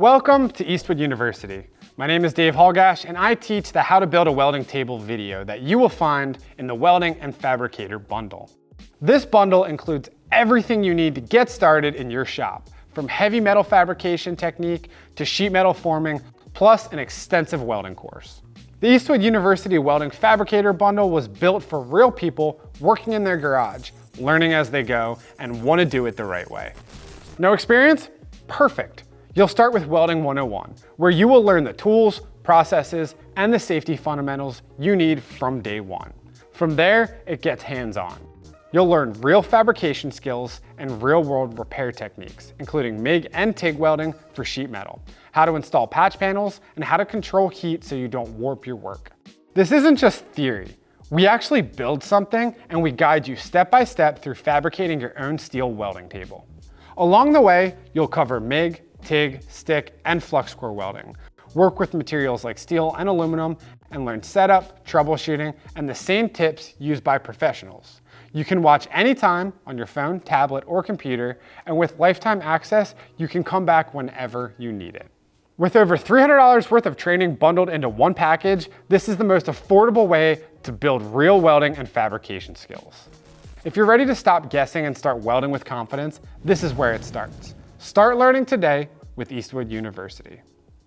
Welcome to Eastwood University. My name is Dave Hallgash and I teach the How to Build a Welding Table video that you will find in the Welding and Fabricator bundle. This bundle includes everything you need to get started in your shop, from heavy metal fabrication technique to sheet metal forming, plus an extensive welding course. The Eastwood University Welding Fabricator bundle was built for real people working in their garage, learning as they go, and want to do it the right way. No experience? Perfect. You'll start with Welding 101, where you will learn the tools, processes, and the safety fundamentals you need from day one. From there, it gets hands-on. You'll learn real fabrication skills and real-world repair techniques, including MIG and TIG welding for sheet metal, how to install patch panels, and how to control heat so you don't warp your work. This isn't just theory. We actually build something and we guide you step by step through fabricating your own steel welding table. Along the way, you'll cover MIG, TIG, stick, and flux core welding. Work with materials like steel and aluminum and learn setup, troubleshooting, and the same tips used by professionals. You can watch anytime on your phone, tablet, or computer, and with lifetime access, you can come back whenever you need it. With over $300 worth of training bundled into one package, this is the most affordable way to build real welding and fabrication skills. If you're ready to stop guessing and start welding with confidence, this is where it starts. Start learning today with Eastwood University.